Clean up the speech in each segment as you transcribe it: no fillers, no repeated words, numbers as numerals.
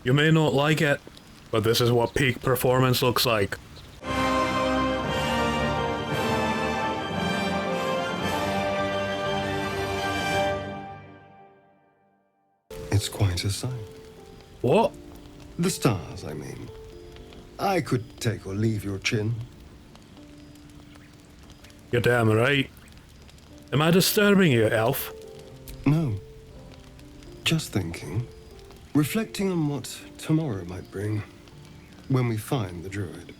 You may not like it, but this is what peak performance looks like. It's quite a sight. What? The stars, I mean. I could take or leave your chin. You're damn right. Am I disturbing you, elf? No. Just thinking. Reflecting on what tomorrow might bring. When we find the druid,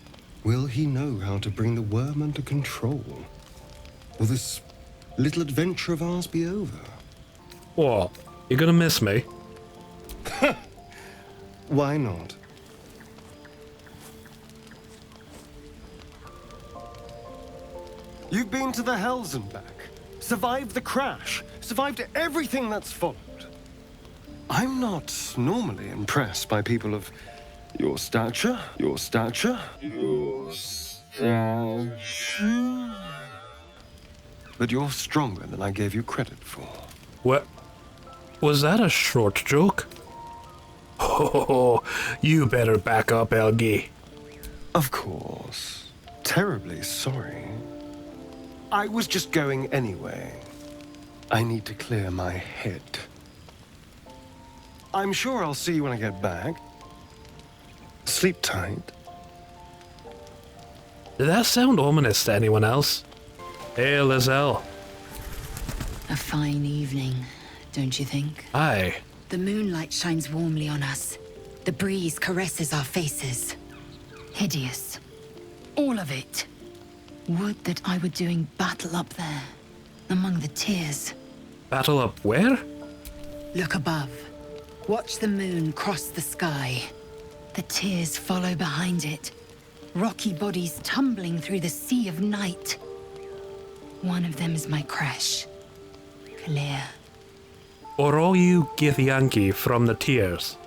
will he know how to bring the worm under control? Will this little adventure of ours be over? What? You gonna miss me? Why not? You've been to the Hells and back. Survived the crash. Survived everything that's followed. I'm not normally impressed by people of your stature. But you're stronger than I gave you credit for. What? Was that a short joke? Oh, you better back up, Elgi. Of course. Terribly sorry. I was just going anyway. I need to clear my head. I'm sure I'll see you when I get back. Sleep tight. Did that sound ominous to anyone else? Hey, lae'zel. A fine evening, don't you think? Aye. The moonlight shines warmly on us. The breeze caresses our faces. Hideous. All of it. Would that I were doing battle up there, among the tears. Battle up where? Look above. Watch the moon cross the sky. The tears follow behind it. Rocky bodies tumbling through the sea of night. One of them is my crash. Clear. Or all you Githyanki from the tears?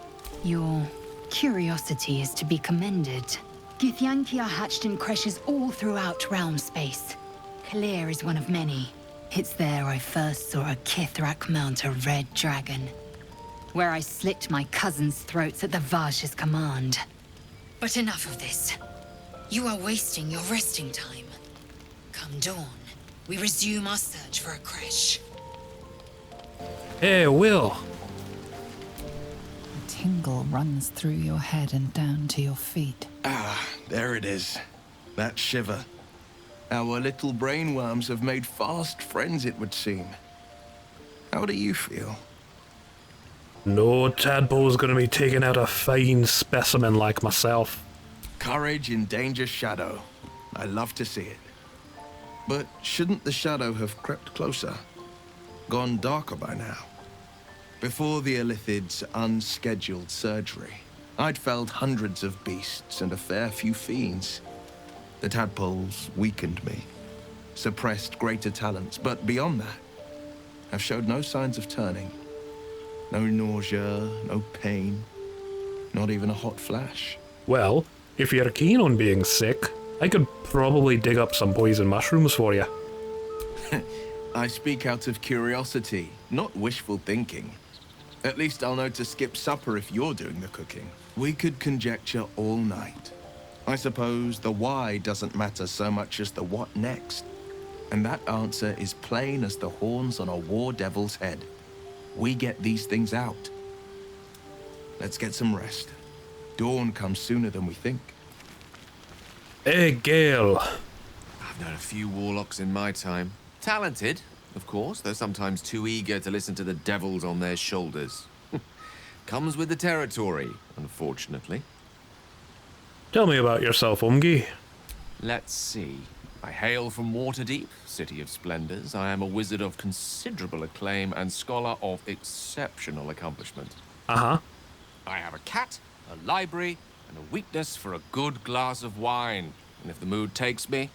Your curiosity is to be commended. Githyanki are hatched in creches all throughout realm space. Clear is one of many. It's there I first saw a Kithrak mount a red dragon. Where I slit my cousins' throats at the Vaj's command. But enough of this. You are wasting your resting time. Come dawn, we resume our search for a creche. Hey, Will. A tingle runs through your head and down to your feet. Ah, there it is. That shiver. Our little brainworms have made fast friends, it would seem. How do you feel? No tadpole's gonna be taking out a fine specimen like myself. Courage in danger's shadow. I love to see it. But shouldn't the shadow have crept closer? Gone darker by now? Before the Illithid's unscheduled surgery, I'd felled hundreds of beasts and a fair few fiends. The tadpoles weakened me, suppressed greater talents, but beyond that, have showed no signs of turning. No nausea, no pain, not even a hot flash. Well, if you're keen on being sick, I could probably dig up some poison mushrooms for you. I speak out of curiosity, not wishful thinking. At least I'll know to skip supper if you're doing the cooking. We could conjecture all night. I suppose the why doesn't matter so much as the what next. And that answer is plain as the horns on a war devil's head. We get these things out. Let's get some rest. Dawn comes sooner than we think. Hey, Gale. I've known a few warlocks in my time. Talented, of course, though sometimes too eager to listen to the devils on their shoulders. Comes with the territory, unfortunately. Tell me about yourself, Umgi. Let's see. I hail from Waterdeep, city of splendors. I am a wizard of considerable acclaim and scholar of exceptional accomplishment. Uh-huh. I have a cat, a library, and a weakness for a good glass of wine. And if the mood takes me,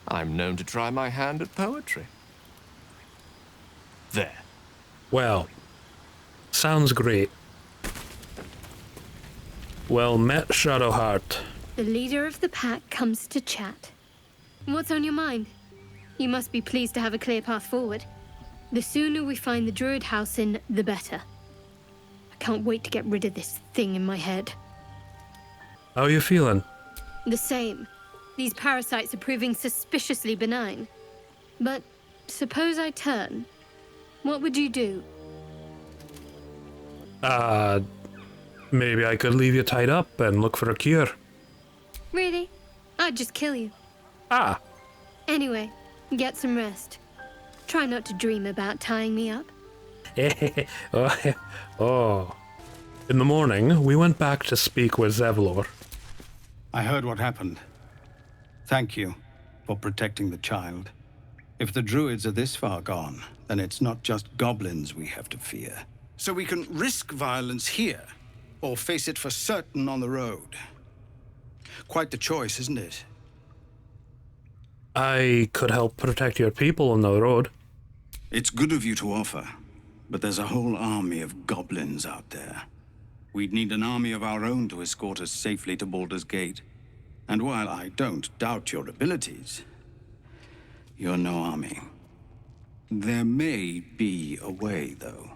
I'm known to try my hand at poetry. There. Well, sounds great. Well met, Shadowheart. The leader of the pack comes to chat. What's on your mind? You must be pleased to have a clear path forward. The sooner we find the druid house in, the better. A can't wait to get rid of this thing in my head. How are you feeling? The same. These parasites are proving suspiciously benign. But suppose I turn. What would you do? Maybe I could leave you tied up and look for a cure. Really? I'd just kill you. Ah. Anyway, get some rest. Try not to dream about tying me up. Oh. In the morning, we went back to speak with Zevlor. I heard what happened. Thank you for protecting the child. If the druids are this far gone, then it's not just goblins we have to fear. So we can risk violence here, or face it for certain on the road. Quite the choice, isn't it? I could help protect your people on the road. It's good of you to offer, but there's a whole army of goblins out there. We'd need an army of our own to escort us safely to Baldur's Gate. And while I don't doubt your abilities, you're no army. There may be a way, though.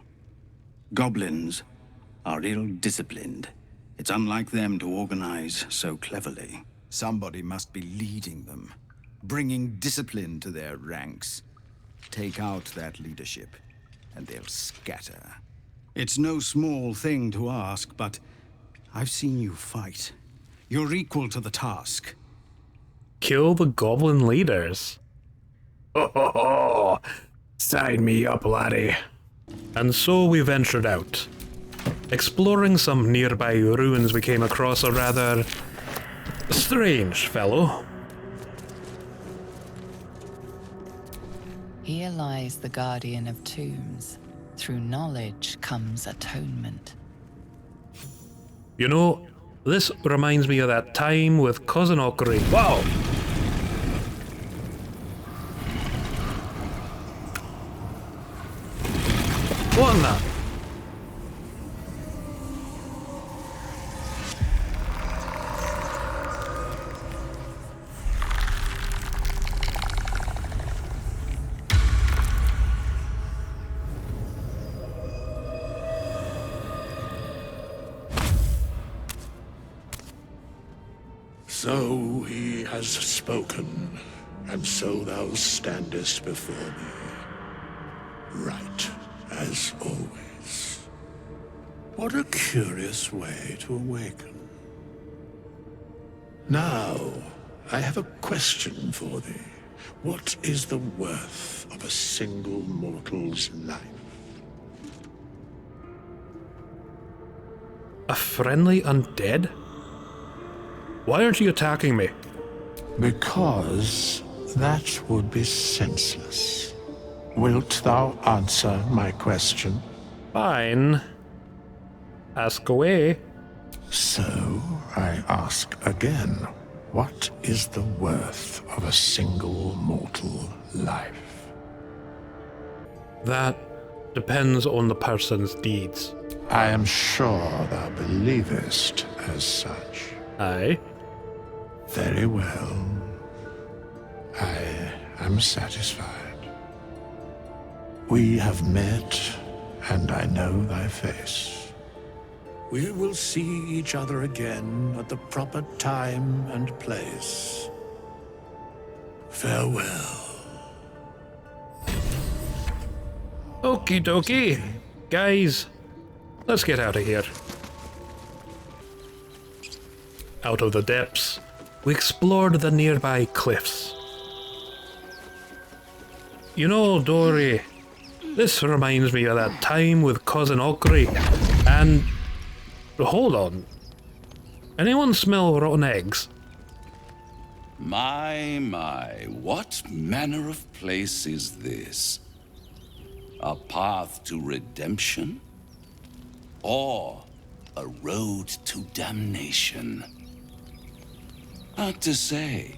Goblins are ill-disciplined. It's unlike them to organize so cleverly. Somebody must be leading them, bringing discipline to their ranks. Take out that leadership, and they'll scatter. It's no small thing to ask, but I've seen you fight. You're equal to the task. Kill the goblin leaders. Oh, sign me up, laddie. And so we ventured out. Exploring some nearby ruins, we came across a rather strange fellow. Here lies the guardian of tombs. Through knowledge comes atonement. You know, this reminds me of that time with Cousin Ockery. Wow! What in that? So he has spoken, and so thou standest before me. Right, as always. What a curious way to awaken. Now, I have a question for thee. What is the worth of a single mortal's life? A friendly undead? Why aren't you attacking me? Because that would be senseless. Wilt thou answer my question? Fine. Ask away. So, I ask again, what is the worth of a single mortal life? That depends on the person's deeds. I am sure thou believest as such. Aye. Very well. I am satisfied. We have met, and I know thy face. We will see each other again at the proper time and place. Farewell. Okie dokie. Guys, let's get out of here. Out of the depths, we explored the nearby cliffs. You know, Dory, this reminds me of that time with Cousin Ockery, and... Hold on. Anyone smell rotten eggs? My, what manner of place is this? A path to redemption? Or a road to damnation? Hard to say,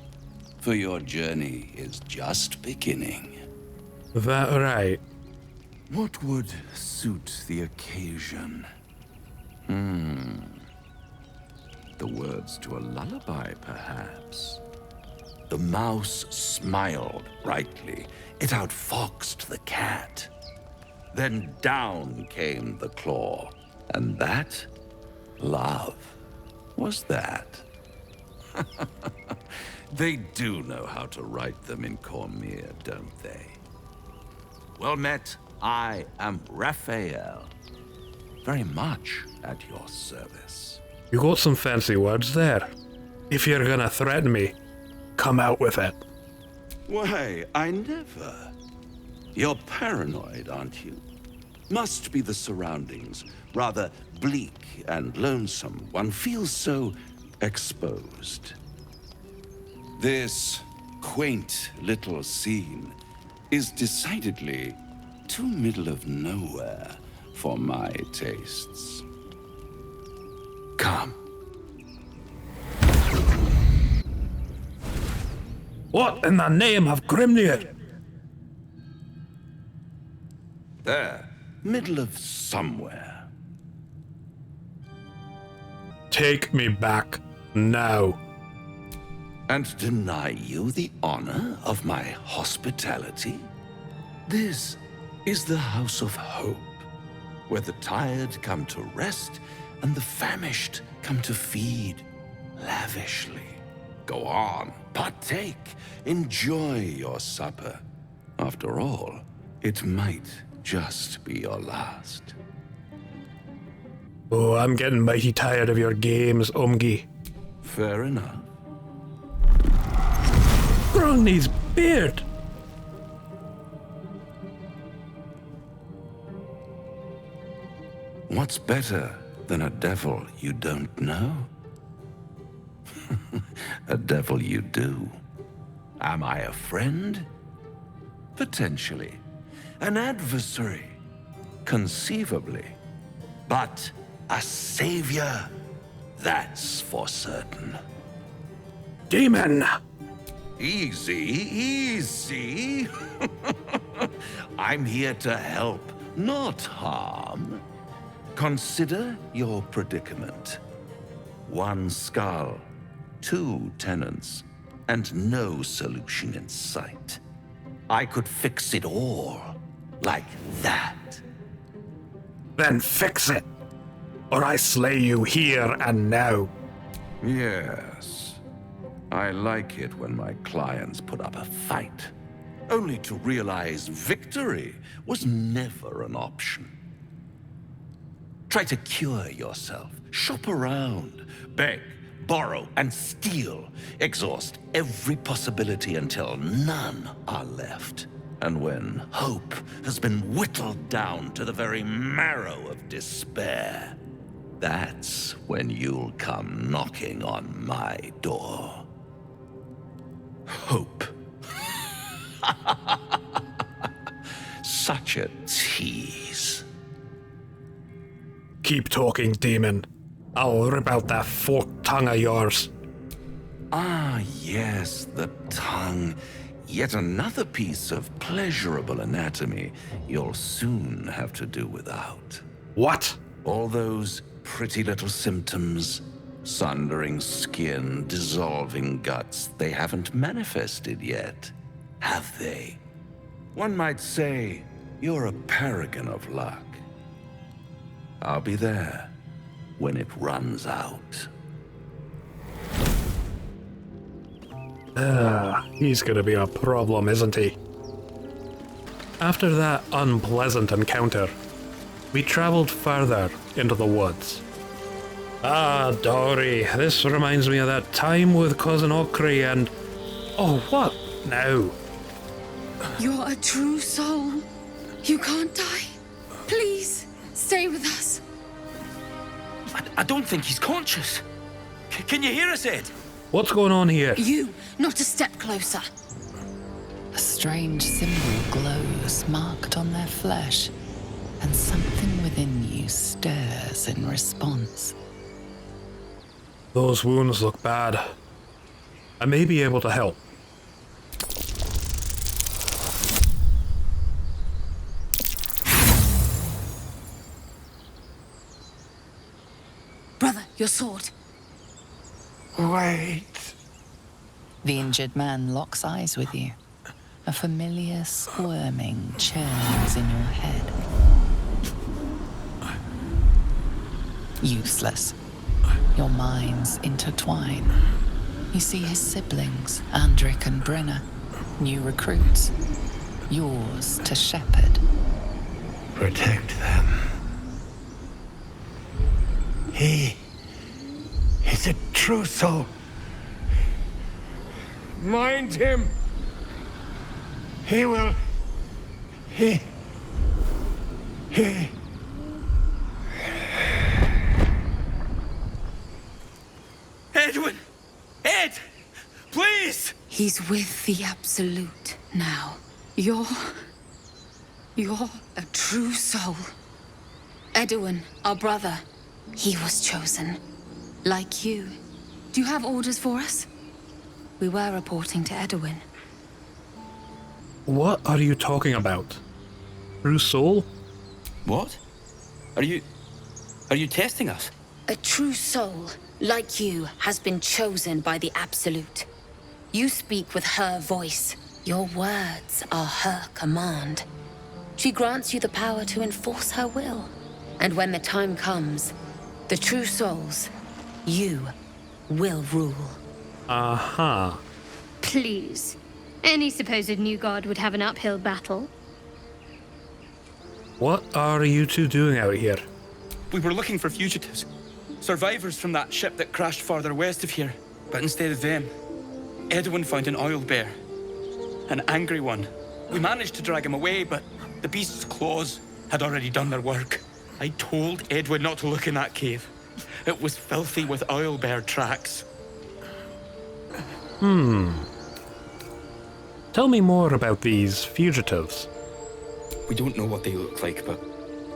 for your journey is just beginning. That right. What would suit the occasion? The words to a lullaby, perhaps. The mouse smiled brightly. It outfoxed the cat. Then down came the claw. And that, love, was that. They do know how to write them in Cormyr, don't they? Well met, I am Raphael. Very much at your service. You got some fancy words there. If you're gonna threaten me, come out with it. Why, I never. You're paranoid, aren't you? Must be the surroundings. Rather bleak and lonesome. One feels so exposed. This quaint little scene is decidedly too middle of nowhere for my tastes. Come. What in the name of Grimnir? There, middle of somewhere. Take me back now. And deny you the honor of my hospitality? This is the House of Hope, where the tired come to rest and the famished come to feed lavishly. Go on, partake, enjoy your supper. After all, it might just be your last. Oh, I'm getting mighty tired of your games, Umgi. Fair enough. Grongny's beard! What's better than a devil you don't know? A devil you do. Am I a friend? Potentially. An adversary? Conceivably. But a savior? That's for certain. Demon! Easy, easy. I'm here to help, not harm. Consider your predicament. One skull, 2 tenants, and no solution in sight. I could fix it all, like that. Then fix it, or I slay you here and now. Yes. I like it when my clients put up a fight, only to realize victory was never an option. Try to cure yourself, shop around, beg, borrow, and steal. Exhaust every possibility until none are left. And when hope has been whittled down to the very marrow of despair, that's when you'll come knocking on my door. Hope. Such a tease. Keep talking, demon. I'll rip out that forked tongue of yours. Ah, yes, the tongue. Yet another piece of pleasurable anatomy you'll soon have to do without. What? All those pretty little symptoms. Sundering skin, dissolving guts, they haven't manifested yet, have they? One might say you're a paragon of luck. I'll be there when it runs out. He's gonna be a problem, isn't he? After that unpleasant encounter, we traveled further into the woods. Ah, Dory, this reminds me of that time with Cousin Okri and... Oh, what now? You're a true soul. You can't die. Please, stay with us. I don't think he's conscious. Can you hear us, Ed? What's going on here? You, not a step closer. A strange symbol glows marked on their flesh, and something within you stirs in response. Those wounds look bad. I may be able to help. Brother, your sword. Wait. The injured man locks eyes with you. A familiar squirming churns in your head. Useless. Your minds intertwine. You see his siblings, Andric and Brenna, new recruits. Yours to shepherd. Protect them. He is a true soul. Mind him. He will... He... Edwin! Ed! Please! He's with the Absolute now. You're a true soul. Edwin, our brother, he was chosen. Like you. Do you have orders for us? We were reporting to Edwin. What are you talking about? True soul? What? Are you testing us? A true soul, like you, has been chosen by the Absolute. You speak with her voice. Your words are her command. She grants you the power to enforce her will. And when the time comes, the true souls, you, will rule. Uh-huh. Please. Any supposed new god would have an uphill battle. What are you two doing out here? We were looking for fugitives. Survivors from that ship that crashed farther west of here. But instead of them, Edwin found an oil bear. An angry one. We managed to drag him away, but the beast's claws had already done their work. I told Edwin not to look in that cave. It was filthy with oil bear tracks. Tell me more about these fugitives. We don't know what they look like, but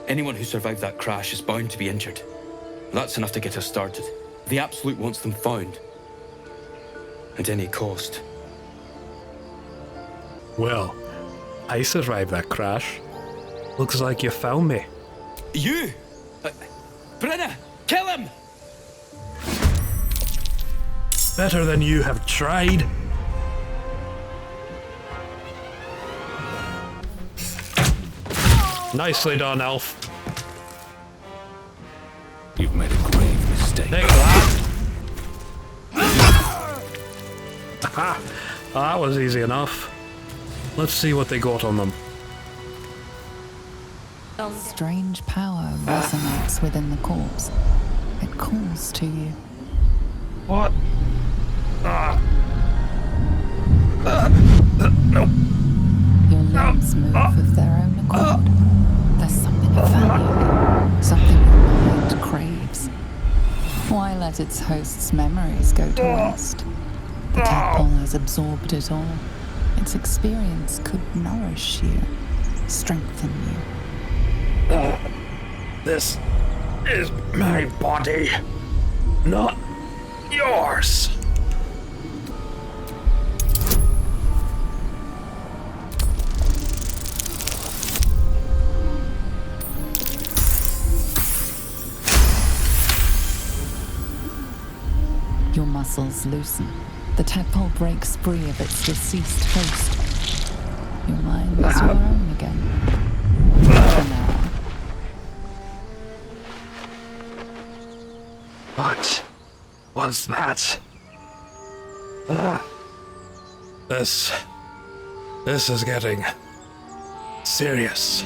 anyone who survived that crash is bound to be injured. That's enough to get us started. The Absolute wants them found. At any cost. Well, I survived that crash. Looks like you found me. You! Brenna! Kill him! Better than you have tried. Nicely done, Elf. You've made a grave mistake. Take that. Aha! That was easy enough. Let's see what they got on them. Strange power resonates within the corpse. It calls to you. What? No. Your limbs move of their own accord. There's something of value, something your mind craves. Why let its host's memories go to waste? The tadpole has absorbed it all. Its experience could nourish you, strengthen you. This is my body, not yours. Your muscles loosen. The tadpole breaks free of its deceased host. Your mind is your own again. For now. What was that? This is getting serious.